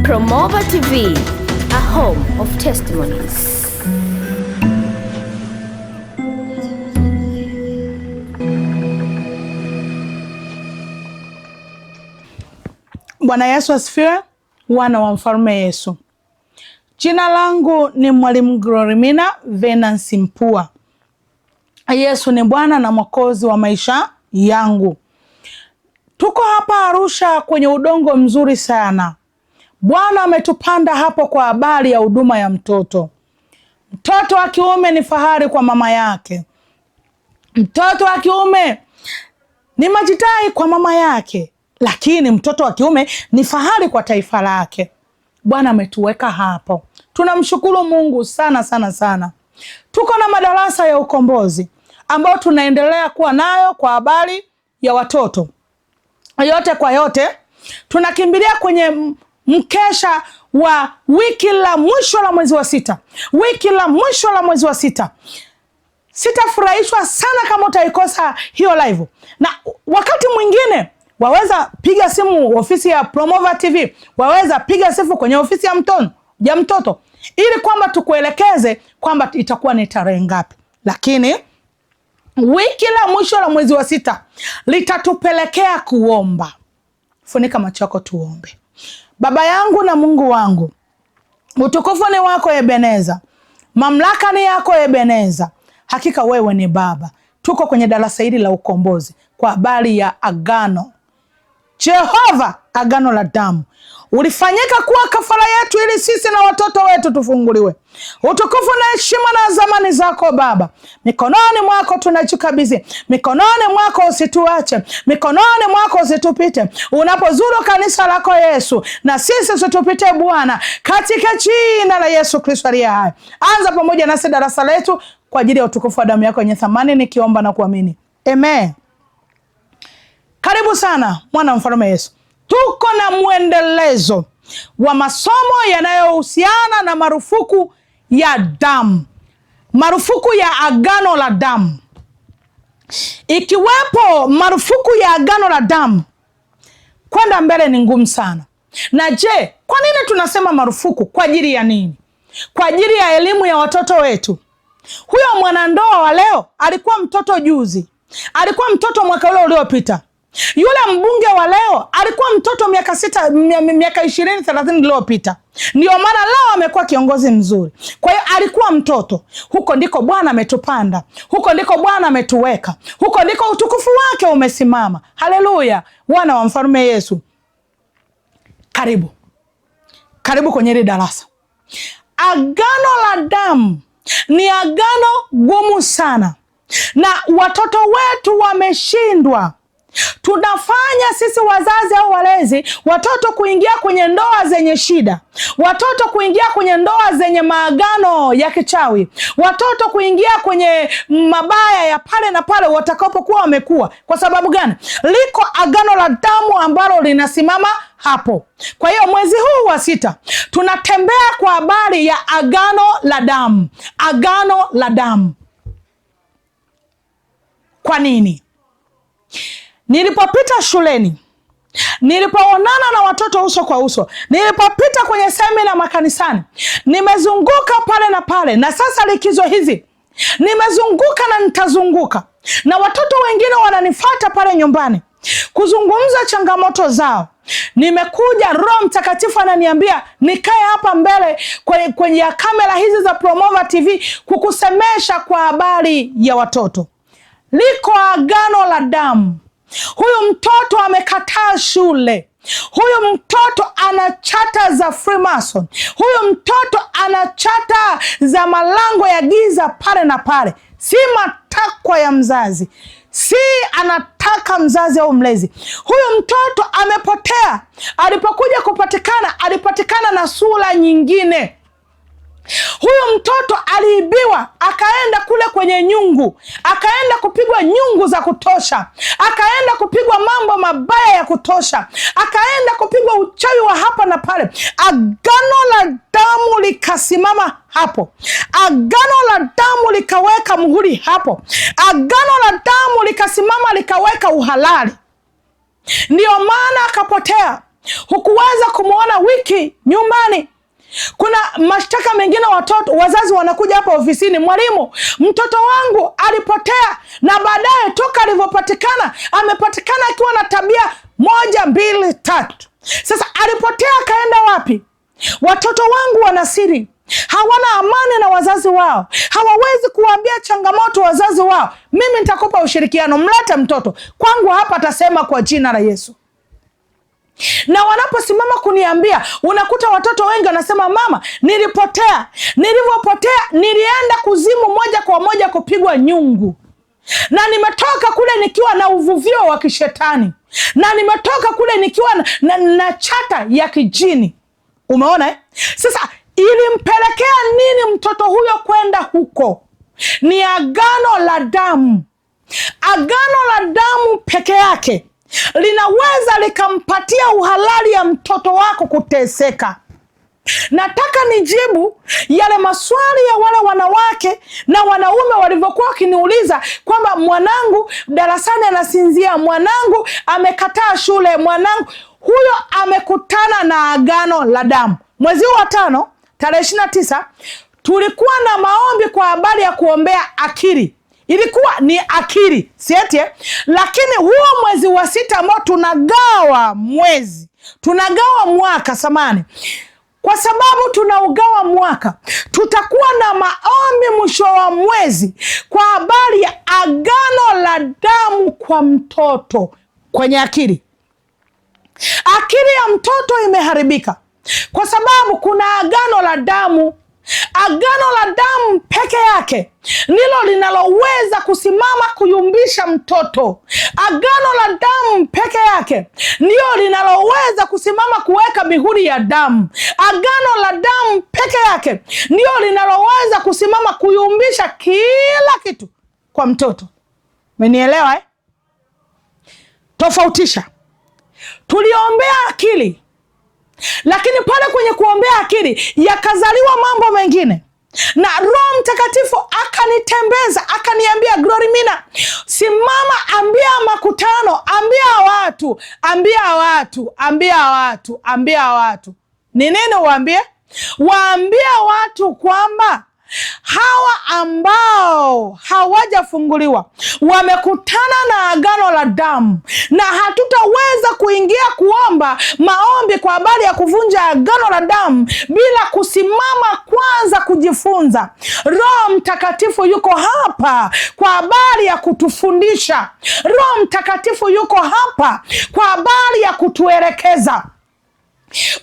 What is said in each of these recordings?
Promova TV, a home of testimonies. Bwana Yesu asifiwe, wana wa mfalme Yesu. Jina langu ni Mwalimu Glorimina Venance Mpua. Yesu ni Bwana na Mwokozi wa maisha yangu. Tuko hapa Arusha kwenye udongo mzuri sana. Bwana ametupanda hapo kwa habari ya huduma ya mtoto. Mtoto wa kiume ni fahari kwa mama yake. Mtoto wa kiume ni majitai kwa mama yake, lakini mtoto wa kiume ni fahari kwa taifa lake. Bwana ametuweka hapo. Tunamshukuru Mungu sana sana sana. Tuko na madarasa ya ukombozi ambao tunaendelea kuwa nayo kwa habari ya watoto. Yote kwa yote, tunakimbilia kwenye mkesha wa wiki la mwisho la mwezi wa sita. Wiki la mwisho la mwezi wa sita. Sitafurahishwa sana kama utaikosa hiyo live. Na wakati mwingine waweza piga simu ofisi ya Promova TV, waweza piga simu kwenye ofisi ya mtoto ili kwamba tukuelekeze kwamba itakuwa ni tarehe ngapi. Lakini wiki la mwisho la mwezi wa sita litatupelekea kuomba. Funika macho yako tuombe. Baba yangu na Mungu wangu, utukufu ni wako Ebeneza, mamlaka ni yako Ebeneza. Hakika wewe ni Baba. Tuko kwenye darasa hili la ukombozi kwa habari ya agano. Jehova, agano la damu ulifanyika kuwa kafara yetu ili sisi na watoto wetu tufunguliwe. Utukufu na heshima na zamani zako Baba, mikononi mwako tunajikabidhi. Mikononi mwako usituache, mikononi mwako usitupite. Unapozuru kanisa lako Yesu, na sisi usitupite Bwana, katika jina la Yesu Kristo aliye hai. Anza pamoja nasi darasa letu kwa ajili ya utukufu wa damu yako yenye thamani, nikiomba na kuamini. Amen. Karibu sana mwana mfalme Yesu. Tuko na mwendelezo wa masomo yanayohusiana na marufuku ya damu. Marufuku ya agano la damu. Ikiwepo marufuku ya agano la damu, kwenda mbele ni ngumu sana. Na je, kwa nini tunasema marufuku? Kwa ajili ya nini? Kwa ajili ya elimu ya watoto wetu. Huyo mwanandoa wa leo alikuwa mtoto juzi, alikuwa mtoto mwaka ule uliopita. Yule mbunge wa leo alikuwa mtoto miaka 20-30 iliyopita. Ndio maana leo amekuwa kiongozi mzuri. Kwa hiyo alikuwa mtoto. Huko ndiko Bwana ametupanda. Huko ndiko Bwana ametuweka. Huko ndiko utukufu wake umesimama. Haleluya. Wana wa mfalme Yesu, karibu. Karibu kwenye hili darasa. Agano la damu ni agano gumu sana, na watoto wetu wameshindwa. Tunafanya sisi wazazi au walezi watoto kuingia kwenye ndoa zenye shida, watoto kuingia kwenye ndoa zenye maagano ya kichawi, watoto kuingia kwenye mabaya ya pale na pale watakapokuwa wamekuwa. Kwa sababu gani? Liko agano la damu ambalo linasimama hapo. Kwa hiyo mwezi huu wa sita tunatembea kwa habari ya agano la damu. Agano la damu. Kwa nini? Nilipopita shuleni, nilipoonana na watoto uso kwa uso, nilipopita kwenye semina makanisani, nimezunguka pale na pale, na sasa likizo hizi nimezunguka na nitazunguka, na watoto wengine wananifuata pale nyumbani kuzungumza changamoto zao. Nimekuja, Roho Mtakatifu ananiambia nikae hapa mbele kwenye kamera hizi za Promova TV kukusemesha kwa habari ya watoto. Liko agano la damu. Huyu mtoto amekataa shule. Huyu mtoto ana chata za Freemason. Huyu mtoto ana chata za malango ya giza pale na pale. Si matakwa ya mzazi, si anataka mzazi au mlezi. Huyu mtoto amepotea. Alipokuja kupatikana, alipatikana na sura nyingine. Huyu mtoto aliibiwa, akaenda kule kwenye nyungu, akaenda kupigwa nyungu za kutosha, akaenda kupigwa mambo mabaya ya kutosha, akaenda kupigwa uchawi wa hapa na pale. Agano la damu likasimama hapo. Agano la damu likaweka muhuri hapo. Agano la damu likasimama likaweka uhalali. Ndiyo maana akapotea. hukuweza kumwona wiki nyumbani. Kuna mashtaka mengine wazazi wanakuja hapa ofisini, mwalimu, mtoto wangu alipotea na baadaye toka alivyopatikana amepatikana akiwa na tabia 1, 2, 3. Sasa alipotea akaenda wapi? Watoto wangu wana siri, hawana amani na wazazi wao, hawawezi kuambia changamoto wazazi wao. Mimi nitakupa ushirikiano, mlete mtoto kwangu hapa, atasema kwa jina la Yesu. Na wanaposimama kuniambia, unakuta watoto wengi wanasema, mama, nilipotea, nilivyopotea nilienda kuzimu moja kwa moja kupigwa nyungu, na nimetoka kule nikiwa na uvuvio wa kishetani, na nimetoka kule nikiwa na chata ya kijini. Umeona Sasa ilimpelekea nini mtoto huyo kwenda huko? Ni agano la damu. Agano la damu peke yake linaweza likampatia uhalali ya mtoto wako kuteseka. Nataka nijibu yale maswali ya wale wanawake na wanaume walivyokuwa wakiniuliza kwamba mwanangu darasani anasinzia, mwanangu amekataa shule, mwanangu huyo amekutana na agano la damu. Mwezi wa 5 tarehe 29 tulikuwa na maombi kwa habari ya kuombea akili. Ilikuwa ni akili, sieti lakini huo mwezi wa 6 ambao tunagawa mwaka samani, kwa sababu tunaugawa mwaka, tutakuwa na maombi mwisho wa mwezi kwa habari ya agano la damu kwa mtoto kwenye akili. Akili ya mtoto imeharibika kwa sababu kuna agano la damu. Agano la damu peke yake ndilo linaloweza kusimama kuyumbisha mtoto. Agano la damu peke yake ndio linaloweza kusimama kuweka mihuri ya damu. Agano la damu peke yake ndio linaloweza kusimama kuyumbisha kila kitu kwa mtoto. Umenielewa Tofautisha. Tuliombea akili, lakini pale kwenye kuombea akili yakazaliwa mambo mengine, na Roho Mtakatifu akanitembeza akaniambia, Glorimina, simama, ambia makutano, ambia watu. Ni nini uambie? Waambia watu kwamba hawa ambao hawajafunguliwa wamekutana na agano la damu, na hatutaweza kuingia kuomba maombi kwa habari ya kuvunja agano la damu bila kusimama kwanza kujifunza. Roho Mtakatifu yuko hapa kwa habari ya kutufundisha. Roho Mtakatifu yuko hapa kwa habari ya kutuelekeza.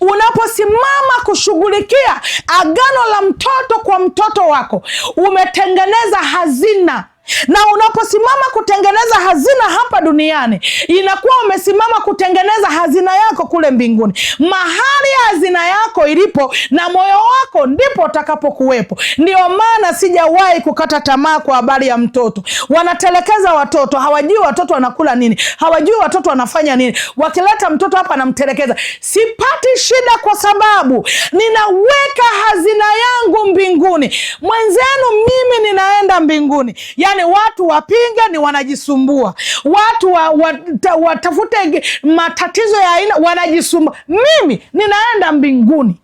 Unaposimama kushughulikia agano la mtoto kwa mtoto wako, umetengeneza hazina. Na unaposimama kutengeneza hazina hapa duniani, inakuwa umesimama kutengeneza hazina yako kule mbinguni. Mahali hazina yako ilipo na moyo wako ndipo utakapokuwepo. Ndio maana sijawahi kukata tamaa kwa habari ya mtoto. Wanatelekeza watoto, hawajui watoto wanakula nini, hawajui watoto wanafanya nini. Wakileta mtoto hapa namtelekeza. Sipati shida kwa sababu ninaweka hazina yangu mbinguni. Mwenzenu mimi ninaenda mbinguni. Yaani watu wapinge ni wanajisumbua, watu watafute matatizo ya aina wanajisumbua. Mimi ninaenda mbinguni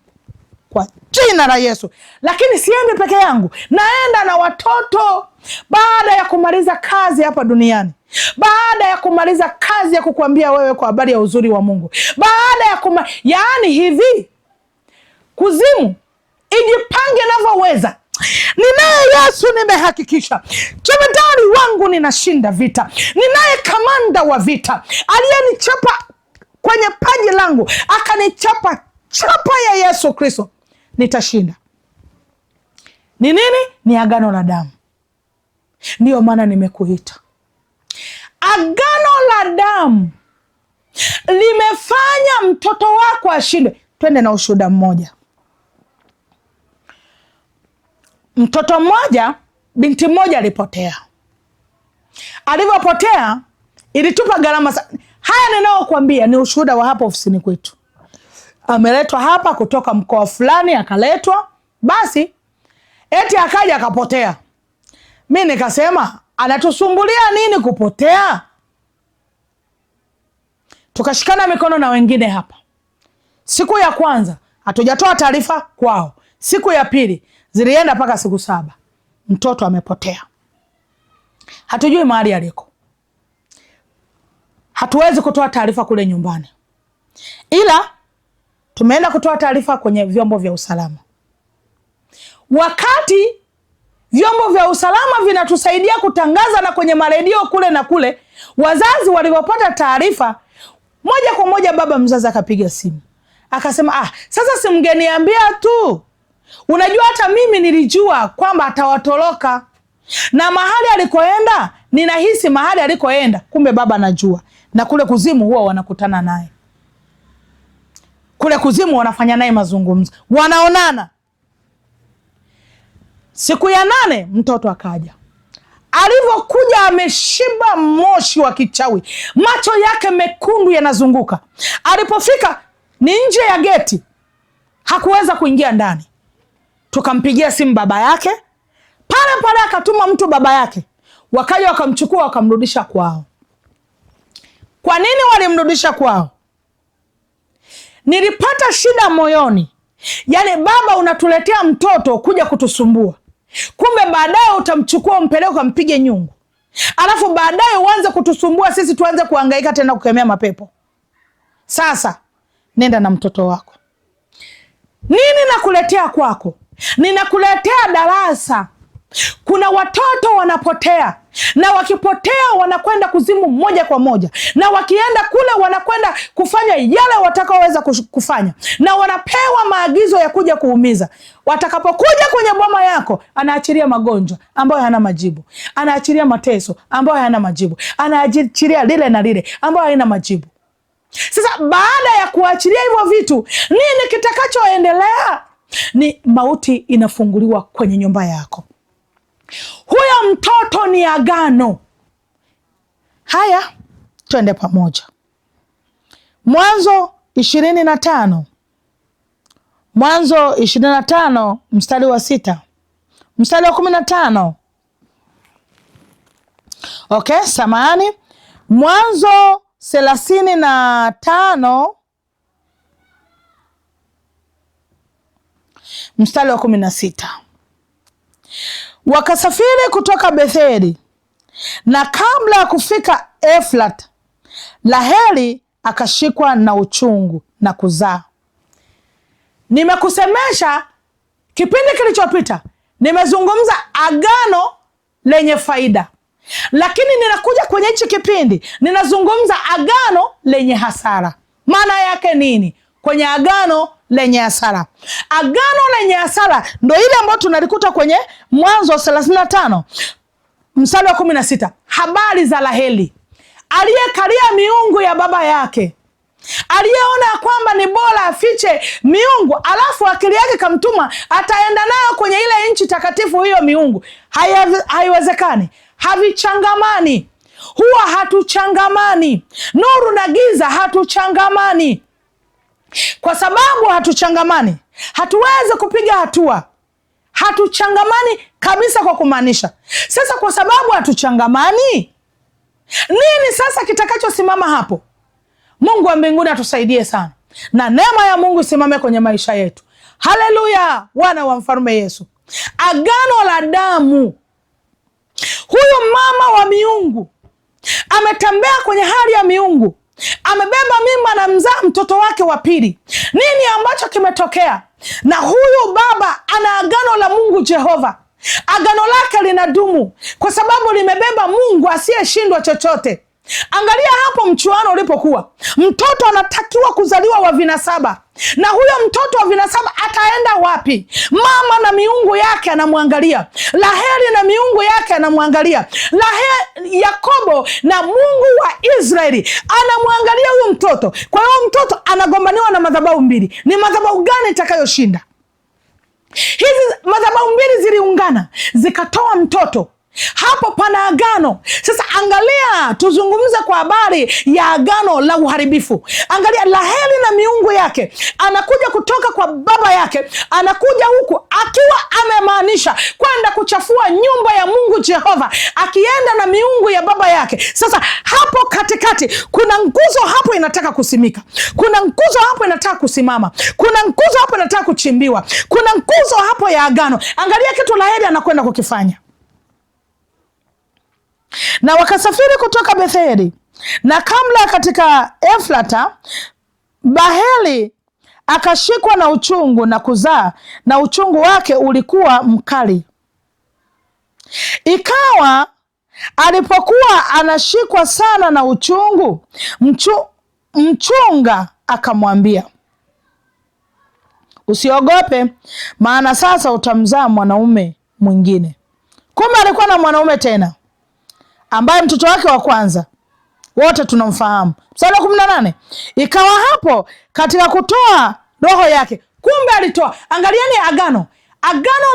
kwa jina la Yesu. Lakini siendi peke yangu, naenda na watoto. Baada ya kumaliza kazi hapa duniani, baada ya kumaliza kazi ya kukuambia wewe kwa habari ya uzuri wa Mungu, baada ya yaani hivi kuzimu ijipange navyoweza. Ninaye Yesu, nimehakikisha jemedari wangu, ninashinda vita. Ninaye kamanda wa vita aliyenichapa kwenye paji langu, akanichapa chapa ya Yesu Kristo. Nitashinda. Ni nini? Ni agano la damu. Ndiyo maana nimekuita. Agano la damu limefanya mtoto wako ashinde. Twende na ushuhuda mmoja. Mtoto mmoja, binti mmoja alipotea. Alivyopotea ilitupa gharama sana. Haya ninaokuambia ni ushuhuda wa hapa ofisini kwetu. Ameletwa hapa kutoka mkoa fulani, akaletwa, basi eti akaja akapotea. Mimi nikasema anatusumbulia nini kupotea? Tukashikana mikono na wengine hapa, Siku ya kwanza hatujatoa taarifa kwao. Siku ya pili zilienda mpaka siku 7. Mtoto amepotea. Hatujui mahali aliko. Hatuwezi kutoa taarifa kule nyumbani, ila tumeenda kutoa taarifa kwenye vyombo vya usalama. Wakati vyombo vya usalama vinatusaidia kutangaza na kwenye maredio kule na kule, wazazi walipopata taarifa, moja kwa moja baba mzazi akapiga simu akasema, sasa simngeniambia tu. Unajua hata mimi nilijua kwamba atawatoroka, na mahali alikoenda, ninahisi mahali alikoenda, kumbe baba anajua. Na kule kuzimu huwa wanakutana naye. Kule kuzimu wanafanya naye mazungumzo, wanaonana. Siku ya 8 mtoto akaja. Alivyokuja ameshiba moshi wa kichawi, macho yake mekundu yanazunguka. Alipofika ni nje ya geti, hakuweza kuingia ndani. Tukampigia simu baba yake, pale pale akatuma mtu baba yake, wakaja wakamchukua wakamrudisha kwao. Kwa nini walimrudisha kwao? Nilipata shida moyoni. Yaani baba, unatuletea mtoto kuja kutusumbua, kumbe baadaye utamchukua umpeleke ukampige nyungu, alafu baadaye uanze kutusumbua sisi, tuanze kuhangaika tena kukemea mapepo. Sasa nenda na mtoto wako. Nini nakuletea kwako? Ninakuletea darasa. Kuna watoto wanapotea, na wakipotea wanakwenda kuzimu moja kwa moja, na wakienda kule wanakwenda kufanya yale watakaoweza kufanya, na wanapewa maagizo ya kuja kuumiza. Watakapokuja kwenye boma yako, anaachilia magonjwa ambayo hayana majibu, anaachilia mateso ambayo hayana majibu, anaachilia lile na lile ambayo hayana majibu. Sasa baada ya kuachilia hivyo vitu, nini kitakachoendelea? Ni mauti inafunguliwa kwenye nyumba yako. Huyo mtoto ni agano. Haya, twende pamoja. Mwanzo 25. Mwanzo 25 mstari wa 6. Mstari wa 15. Okay, samahani. Mwanzo 35 mstari wa 16. Wakasafiri kutoka Betheli, na kabla ya kufika Efrat, Raheli akashikwa na uchungu na kuzaa. Nimekusemesha kipindi kilichopita, nimezungumza agano lenye faida, lakini ninakuja kwenye hichi kipindi ninazungumza agano lenye hasara. Maana yake nini kwenye agano lenye hasara? Agano lenye hasara ndo ile ambayo tunalikuta kwenye Mwanzo 35 mstari wa 16. Habari za Raheli aliyekalia miungu ya baba yake, aliyeona kwamba ni bora afiche miungu, alafu akili yake kamtuma ataenda nayo kwenye ile nchi takatifu. Hiyo miungu haiwezekani, havichangamani. Huwa hatuchangamani, nuru na giza hatuchangamani. Kwa sababu hatuchangamani, hatuwezi kupiga hatua. Hatuchangamani kabisa kwa kumaanisha. Sasa kwa sababu hatuchangamani, nini sasa kitakachosimama hapo? Mungu wa mbinguni atusaidie sana, na neema ya Mungu isimame kwenye maisha yetu. Haleluya, wana wa mfalme Yesu. Agano la damu. Huyu mama wa miungu ametembea kwenye hali ya miungu, amebeba mimba na mzaa mtoto wake wa pili. Nini ambacho kimetokea? Na huyu baba ana agano la Mungu Jehova. Agano lake linadumu kwa sababu limebeba Mungu asiyeshindwa chochote. Angalia hapo mchuano ulipokuwa, mtoto anatakiwa kuzaliwa wa vinasaba, na huyo mtoto wa vinasaba ataenda wapi? Mama na miungu yake anamwangalia, Raheli na miungu yake anamwangalia, Yakobo na Mungu wa Israeli anamwangalia huyu mtoto. Kwa hiyo mtoto anagombaniwa na madhabahu mbili. Ni madhabahu gani itakayoshinda? Hizi madhabahu mbili ziliungana zikatoa mtoto. Hapo pana agano. Sasa angalia, tuzungumze kwa habari ya agano la uharibifu. Angalia, Raheli na miungu yake, anakuja kutoka kwa baba yake, anakuja huku akiwa amemaanisha kwenda kuchafua nyumba ya Mungu Jehova, akienda na miungu ya baba yake. Sasa hapo katikati kuna nguzo hapo inataka kusimika, kuna nguzo hapo inataka kusimama, kuna nguzo hapo inataka kuchimbiwa, kuna nguzo hapo ya agano. Angalia kitu Raheli anakwenda kukifanya. Na wakasafiri kutoka Betheli, na kabla katika Efrata, Raheli akashikwa na uchungu na kuzaa, na uchungu wake ulikuwa mkali. Ikawa alipokuwa anashikwa sana na uchungu, mchunga akamwambia, usiogope, maana sasa utamzaa mwanaume mwingine. Kumbe alikuwa na mwanaume tena, ambaye mtoto wake wa kwanza wote tunamfahamu. Mstari wa 18, ikawa hapo katika kutoa roho yake. Kumbe alitoa. Angalieni agano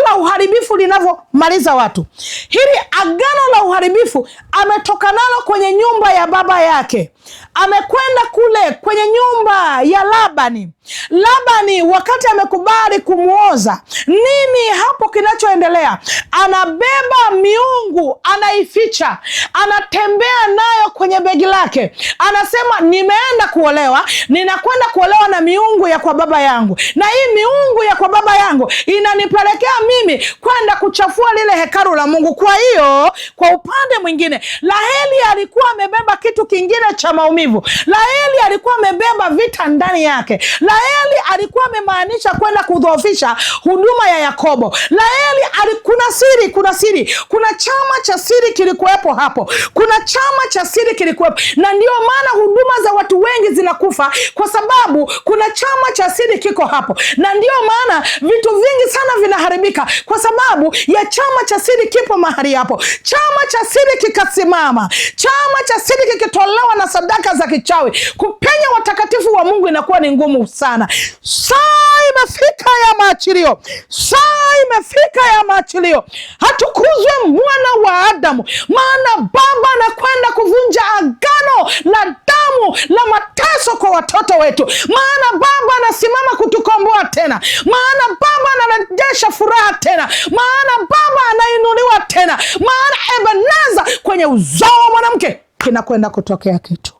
la uharibifu linavyomaliza watu. Hili agano la uharibifu ametoka nalo kwenye nyumba ya baba yake, amekwenda kule kwenye nyumba ya Labani. Labani wakati amekubali kumuoza, nini hapo kinachoendelea? Anabeba miungu, anaificha, anatembea nayo kwenye begi lake, anasema nimeenda kuolewa, ninakwenda kuolewa na miungu ya kwa baba yangu, na hii miungu ya kwa baba yangu inanipelekea mimi kwenda kuchafua lile hekalu la Mungu. Kwa hiyo kwa upande mwingine, Raheli alikuwa amebeba kitu kingine cha maumivu. Raheli alikuwa amebeba vita ndani yake. Raheli alikuwa amemaanisha kwenda kudhoofisha huduma ya Yakobo. Raheli kuna chama cha siri kilikuwepo hapo, kuna chama cha siri kilikuwepo, na ndio maana huduma za watu wengi zinakufa, kwa sababu kuna chama cha siri kiko hapo, na ndio maana vitu vingi sana vinaharibika kwa sababu ya chama cha siri kipo mahali hapo. Chama cha siri kikasimama, chama cha siri kikitolewa na sadaka za kichawi, kupenya watakatifu wa Mungu inakuwa ni ngumu sana. Saa imefika ya maachilio, saa imefika ya maachilio. Hatukuzwe mwana wa Adamu, maana Baba anakwenda kuvunja agano la damu la mateso kwa watoto wetu. Maana Baba anasimama kutukomboa tena, maana Baba anarejesha furaha tena, maana Baba anainuliwa tena, maana Ebeneza, kwenye uzao wa mwanamke kinakwenda kutokea kitu.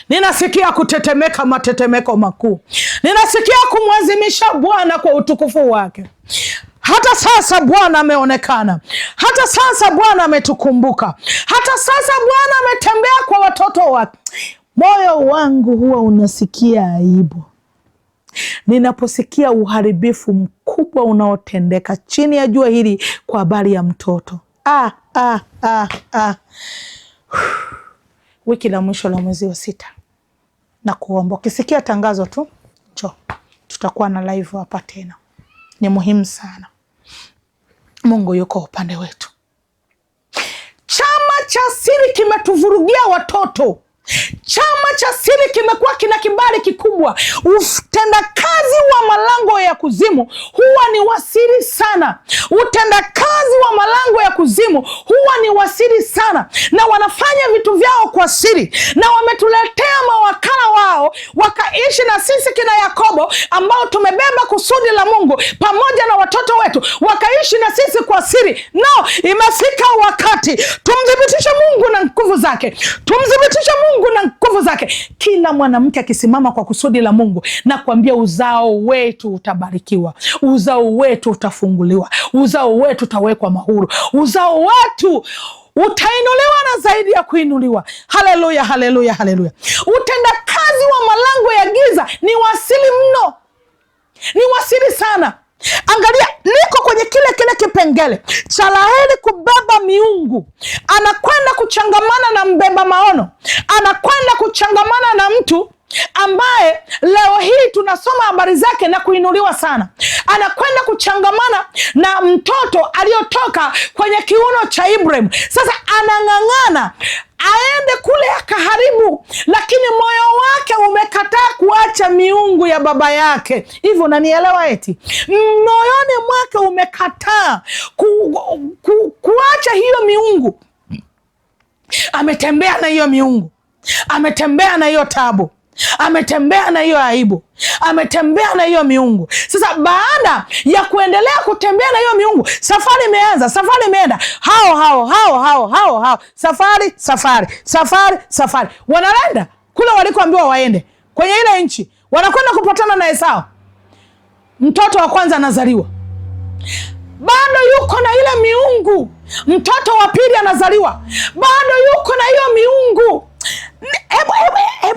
Ninasikia kutetemeka, matetemeko makuu. Ninasikia kumwazimisha Bwana kwa utukufu wake. Hata sasa Bwana ameonekana, hata sasa Bwana ametukumbuka, hata sasa Bwana ametembea kwa watoto wake. Moyo wangu huwa unasikia aibu ninaposikia uharibifu mkubwa unaotendeka chini ya jua hili kwa habari ya mtoto. Wiki la mwisho la mwezi wa 6, na kuomba ukisikia tangazo tu njoo, tutakuwa na live hapa tena. Ni muhimu sana. Mungu yuko upande wetu. Chama cha siri kimetuvurugia watoto. Chama cha siri kimekuwa kina kibali kikubwa. Utendakazi wa malango ya kuzimu huwa ni wasiri sana. Utendakazi wa malango ya kuzimu huwa ni wasiri sana, na wanafanya vitu vyao kwa siri, na wametuletea mawakala wao wakaishi na sisi kina Yakobo ambao tumebeba kusudi la Mungu pamoja na watoto wetu, wakaishi na sisi kwa siri. No, imefika wakati tumdhibitishe Mungu na nguvu zake, tumdhibitishe Mungu na nguvu zake. Kila mwanamke akisimama kwa kusudi la Mungu, na kuambia uzao wetu utabarikiwa, uzao wetu utafunguliwa, uzao wetu utawekwa mahuru, uzao wetu utainuliwa na zaidi ya kuinuliwa. Haleluya, haleluya, haleluya. Utendakazi wa malango ya giza ni wasili mno, ni wasili sana. Angalia, niko kwenye kile kipengele cha Raheli kubeba miungu. Anakwenda kuchangamana na mbeba maono, anakwenda kuchangamana na mtu ambaye leo hii tunasoma habari zake na kuinuliwa sana. Anakwenda kuchangamana na mtoto aliyotoka kwenye kiuno cha Ibrahim. Sasa anang'ang'ana, aende kule akaharibu, lakini moyo wake umekataa kuacha miungu ya baba yake. Hivyo unanielewa? Eti moyoni mwake umekataa kuacha hiyo miungu. Ametembea na hiyo miungu, ametembea na hiyo tabu, ametembea na hiyo aibu, ametembea na hiyo miungu. Sasa baada ya kuendelea kutembea na hiyo miungu, safari imeanza, safari imeenda, hao safari wanaenda kule walikoambiwa waende, kwenye ile nchi. Wanakwenda kupatana na Esau. Mtoto wa kwanza anazaliwa, bado yuko na ile miungu. Mtoto wa pili anazaliwa, bado yuko na hiyo miungu.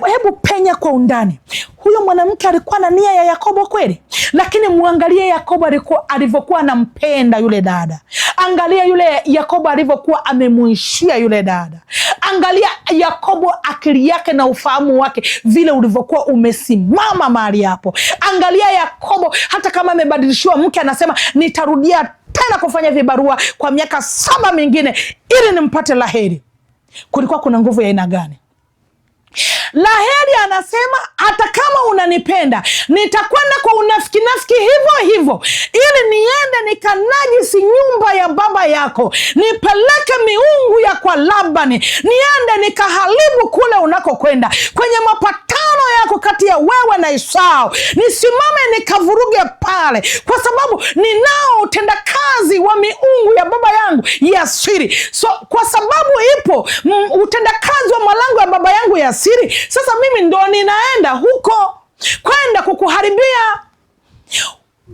Hebu penya kwa undani. Huyo mwanamke alikuwa na nia ya Yakobo kweli, lakini muangalie Yakobo alivyokuwa anampenda yule dada. Angalia yule Yakobo alivyokuwa amemuishia yule dada. Angalia Yakobo akili yake na ufahamu wake vile ulivyokuwa umesimama mahali hapo. Angalia Yakobo hata kama amebadilishiwa mke, anasema nitarudia tena kufanya vibarua kwa miaka 7 mingine ili nimpate Raheli. Kulikuwa kuna nguvu ya aina gani? Raheli anasema hata kama unanipenda, nitakwenda kwa unafiki hivyo hivyo, ili niende nikanajisi nyumba ya baba yako, nipeleke miungu ya kwa Labani, niende nikaharibu kule unakokwenda, kwenye mapatano yako kati ya wewe na Esau, nisimame nikavuruge pale, kwa sababu ninao utendakazi wa miungu ya baba yangu ya siri. So kwa sababu ipo utendakazi wa malango ya baba yangu ya siri, sasa mimi ndo ninaenda huko kwenda kukuharibia.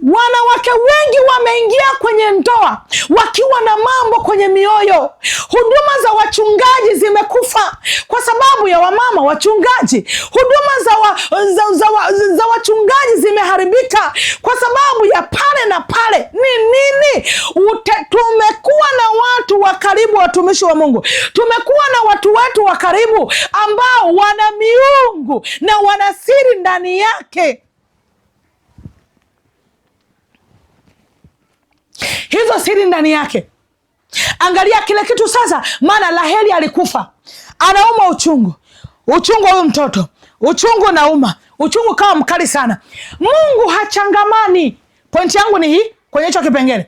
Wanawake wengi wameingia kwenye ndoa wakiwa na mambo kwenye mioyo. Huduma za wachungaji zimekufa kwa sababu ya wamama wachungaji. Huduma za wachungaji zimeharibika kwa sababu ya pale na pale. Ni nini? Tumekuwa na watu wa karibu, watumishi wa Mungu, tumekuwa na watu wetu wa karibu ambao wana miungu na wana siri ndani yake. Hizo siri ndani yake. Angalia kile kitu sasa. Maana Raheli alikufa, anauma uchungu huyu mtoto, uchungu nauma, uchungu kawa mkali sana. Mungu hachangamani. Pointi yangu ni hii kwenye hicho kipengele.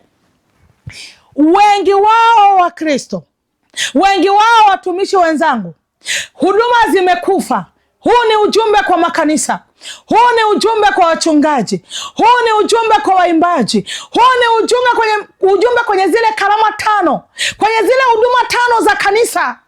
Wengi wao wa Kristo, wengi wao watumishi wenzangu, huduma zimekufa. Huu ni ujumbe kwa makanisa, huu ni ujumbe kwa wachungaji, huu ni ujumbe kwa waimbaji, huu ni ujumbe kwenye zile karama 5, kwenye zile huduma 5 za kanisa.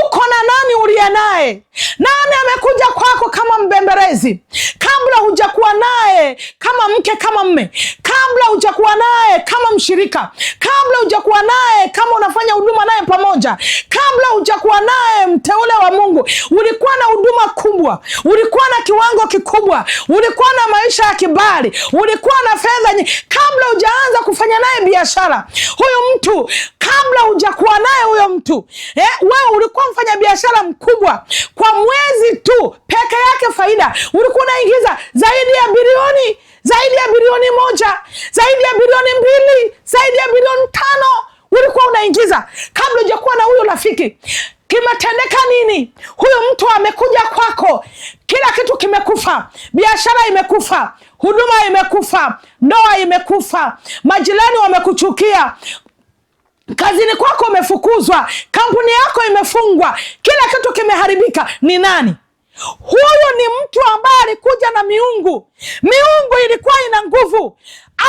Uko na nani uliye naye? Nani amekuja kwako kama mbemberezi? Kabla hujakuwa naye kama mke, kama mme, kabla hujakuwa naye kama mshirika, kabla hujakuwa naye kama unafanya huduma naye pamoja, kabla hujakuwa naye mteule wa Mungu, ulikuwa na huduma kubwa, ulikuwa na kiwango kikubwa, ulikuwa na maisha ya kibali, ulikuwa na fedha nyingi. Kabla hujaanza kufanya naye biashara, huyu mtu, kabla hujakuwa naye huyo mtu, wewe ulikuwa mfanya biashara mkubwa. Kwa mwezi tu peke yake faida ulikuwa unaingiza zaidi ya bilioni 1, zaidi ya bilioni 2, zaidi ya bilioni 5 ulikuwa unaingiza kabla hujakuwa na huyo rafiki. Kimetendeka nini? Huyo mtu amekuja kwako, kila kitu kimekufa, biashara imekufa, huduma imekufa, ndoa imekufa, majirani wamekuchukia, kazini kwako umefukuzwa, kampuni yako imefungwa, kila kitu kimeharibika. Ni nani? Huyo ni mtu ambaye alikuja na miungu. Miungu ilikuwa ina nguvu.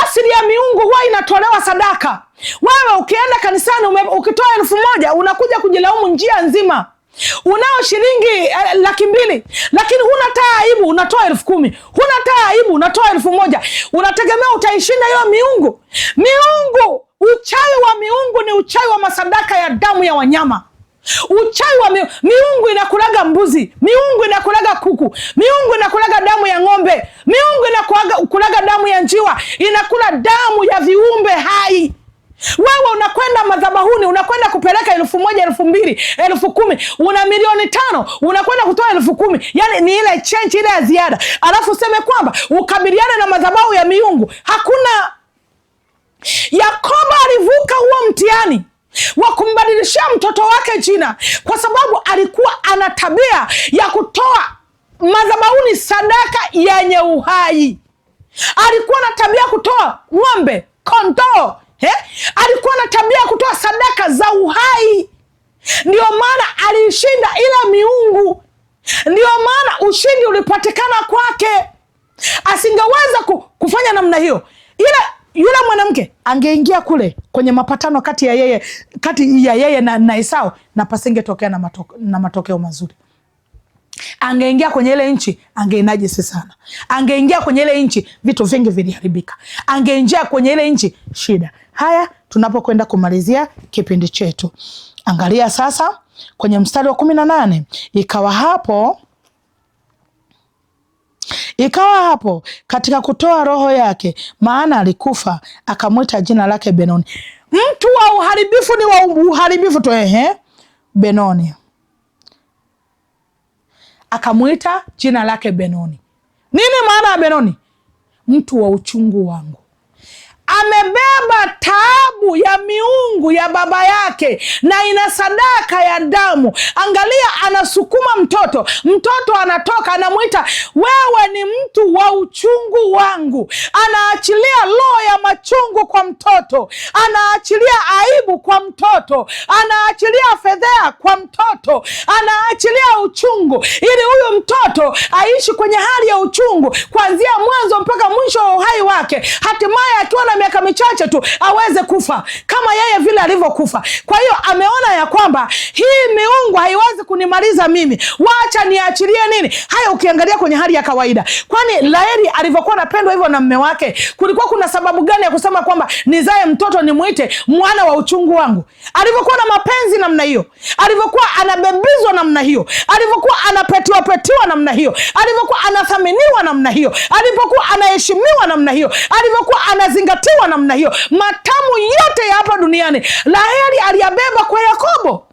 Asili ya miungu huwa inatolewa sadaka. Wewe ukienda kanisani ukitoa 1,000 unakuja kujilaumu njia nzima. Unao shilingi 200,000 lakini huna taa aibu unatoa 10,000. Huna taa aibu unatoa 1,000. Unategemea utaishinda hiyo miungu? Miungu, uchawi wa miungu ni uchawi wa masadaka ya damu ya wanyama. Uchawi wa miungu inakulaga mbuzi, miungu inakulaga kuku, miungu inakulaga damu ya ng'ombe, miungu inakulaga damu ya njiwa, inakula damu ya viumbe hai. Wewe unakwenda madhabahuni, unakwenda kupeleka 1,000, 2,000, 10,000, una milioni 5, unakwenda kutoa 10,000. Yani ni ile change ile ya ziada. Alafu useme kwamba ukabiliane na madhabahu ya miungu. Hakuna. Yakobo alivuka huo mtihani. wa kumbadilishia mtoto wake jina, kwa sababu alikuwa ana tabia ya kutoa madhabahuni sadaka yenye uhai. Alikuwa na tabia kutoa ng'ombe, kondoo, alikuwa na tabia kutoa sadaka za uhai. Ndio maana alishinda ile miungu, ndio maana ushindi ulipatikana kwake. Asingeweza kufanya namna hiyo, yule mwanamke angeingia kule kwenye mapatano kati ya yeye na Esau, na pasingetokea na matokeo mazuri. Angeingia kwenye ile nchi, angeinajisi sana. Angeingia kwenye ile nchi, vitu vingi viliharibika. Angeingia kwenye ile nchi, shida. Haya, tunapokwenda kumalizia kipindi chetu, angalia sasa kwenye mstari wa 18. Ikawa hapo katika kutoa roho yake, maana alikufa, akamwita jina lake Benoni. Mtu wa uharibifu ni wa uharibifu tu, Benoni. Akamwita jina lake Benoni. Nini maana ya Benoni? Mtu wa uchungu wangu. Amebeba taabu ya miungu ya baba yake na ina sadaka ya damu. Angalia, anasukuma mtoto anatoka, anamwita wewe ni mtu wa uchungu wangu. Anaachilia roho ya machungu kwa mtoto, anaachilia aibu kwa mtoto, anaachilia fedhea kwa mtoto, anaachilia uchungu, ili huyu mtoto aishi kwenye hali ya uchungu kuanzia mwanzo mpaka mwisho wa uhai wake. Hatimaye akiwa na miaka michache tu aweze kufa kama yeye vile alivyokufa. Kwa hiyo ameona ya kwamba hii miungu haiwezi kunimaliza mimi, wacha niachilie nini haya. Ukiangalia kwenye hali ya kawaida, kwani Raheli alivyokuwa anapendwa hivyo na mume wake, kulikuwa kuna sababu gani ya kusema kwamba nizae mtoto nimuite mwana wa uchungu wangu? Alivyokuwa na mapenzi namna hiyo, alivyokuwa anabebizwa namna hiyo, alivyokuwa anapetiwa namna hiyo, alivyokuwa anathaminiwa namna hiyo, alivyokuwa anaheshimiwa namna hiyo, alivyokuwa anazingatiwa namna hiyo, matamu yote ya hapa duniani Raheli aliyabeba kwa Yakobo.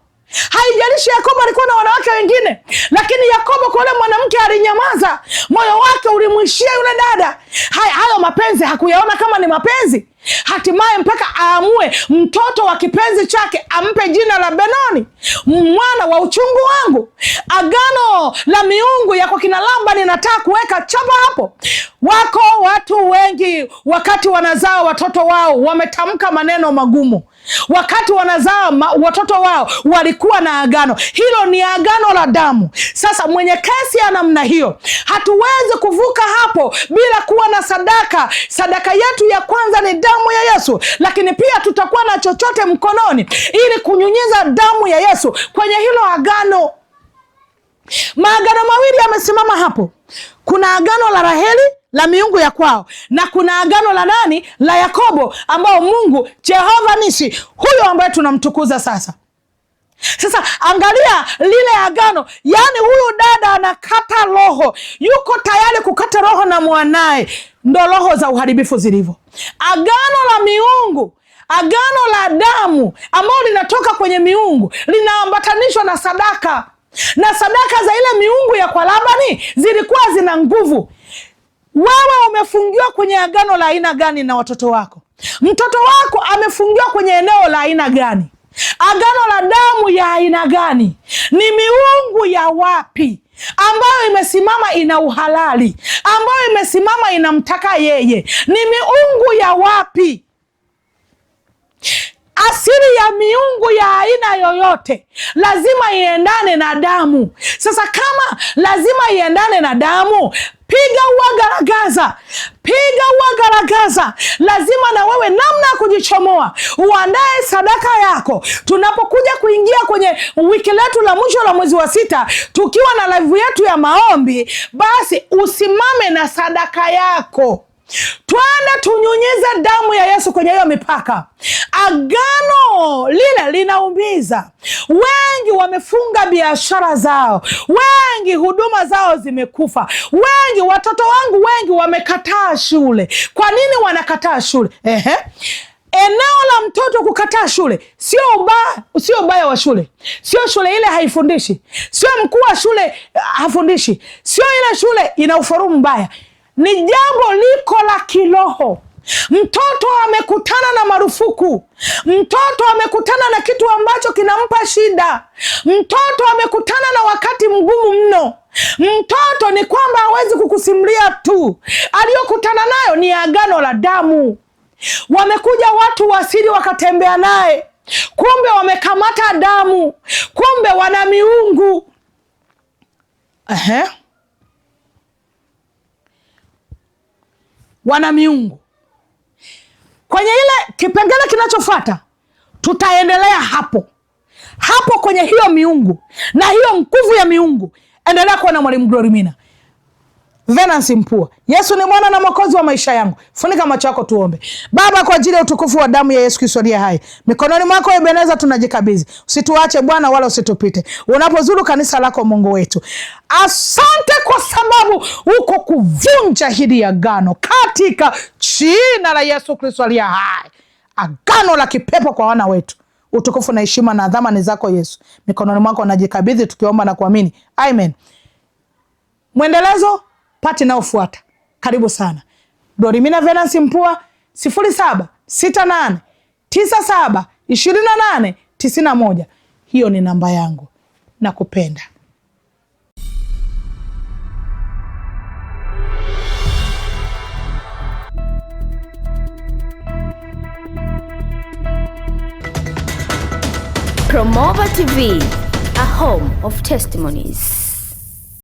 Haijalishi Yakobo alikuwa na wanawake wengine, lakini Yakobo kwa yule mwanamke alinyamaza. Moyo wake ulimwishia yule dada. Hayo mapenzi hakuyaona kama ni mapenzi. Hatimaye mpaka aamue mtoto wa kipenzi chake ampe jina la Benoni, mwana wa uchungu wangu. Agano la miungu ya kwa kina Labani nataka kuweka chapa hapo. Wako watu wengi wakati wanazaa watoto wao wametamka maneno magumu. Wakati wanazaa watoto wao walikuwa na agano. Hilo ni agano la damu. Sasa mwenye kesi ya namna hiyo, hatuwezi kuvuka hapo bila kuwa na sadaka. Sadaka yetu ya kwanza ni damu ya Yesu, lakini pia tutakuwa na chochote mkononi ili kunyunyiza damu ya Yesu kwenye hilo agano. Maagano mawili yamesimama hapo. Kuna agano la Raheli la miungu ya kwao, na kuna agano la nani? La Yakobo, ambao Mungu Jehova Nisi, huyo ambaye tunamtukuza sasa. Sasa angalia lile agano, yani huyu dada anakata roho, yuko tayari kukata roho na mwanae. Ndo roho za uharibifu zilivyo. Agano la miungu, agano la damu ambalo linatoka kwenye miungu linaambatanishwa na sadaka, na sadaka za ile miungu ya kwa Labani zilikuwa zina nguvu. Wewe umefungiwa kwenye agano la aina gani na watoto wako? Mtoto wako amefungiwa kwenye eneo la aina gani? Agano la damu ya aina gani? Ni miungu ya wapi ambayo imesimama ina uhalali, ambayo imesimama inamtaka yeye? Ni miungu ya wapi? Asili ya miungu ya aina yoyote lazima iendane na damu. Sasa kama lazima iendane na damu, piga uagaragaza, piga uagaragaza. Lazima na wewe namna ya kujichomoa, uandae sadaka yako. Tunapokuja kuingia kwenye wiki letu la mwisho la mwezi wa 6, tukiwa na live yetu ya maombi, basi usimame na sadaka yako. Twende tunyunyize damu ya Yesu kwenye hiyo mipaka. Agano lile linaumiza. Wengi wamefunga biashara zao, wengi huduma zao zimekufa, wengi watoto wangu wengi wamekataa shule. Kwa nini wanakataa shule? Eneo la mtoto kukataa shule sio ubaya wa shule, sio shule ile haifundishi, sio mkuu wa shule hafundishi, sio ile shule ina ufarumu mbaya. Ni jambo liko la kiroho. Mtoto amekutana na marufuku, mtoto amekutana na kitu ambacho kinampa shida, mtoto amekutana na wakati mgumu mno. Mtoto ni kwamba hawezi kukusimulia tu, aliyokutana nayo ni agano la damu. Wamekuja watu wa asili wakatembea naye, kumbe wamekamata damu, kumbe wana miungu. Wana miungu. Kwenye ile kipengele kinachofuata tutaendelea hapo kwenye hiyo miungu na hiyo nguvu ya miungu. Endelea kuwa na Mwalimu Glory Mina, Venance Mpua. Yesu ni Bwana na Mwokozi wa maisha yangu. Funika macho yako tuombe. Baba, kwa ajili ya utukufu wa damu ya Yesu Kristo aliye hai, mikononi mwako Ebeneza tunajikabidhi. Usituache Bwana, wala usitupite unapozuru kanisa lako Mungu wetu. Asante kwa sababu uko kuvunja hili agano katika jina la Yesu Kristo aliye hai. Agano la kipepo kwa wana wetu. Utukufu na heshima na adhama ni zako Yesu. Mikononi mwako najikabidhi tukiomba na kuamini. Amen. Mwendelezo pati naofuata. Karibu sana. Glory Mina Venance Mpua 0768972891. Hiyo ni namba yangu. Nakupenda. Promova TV, a home of testimonies.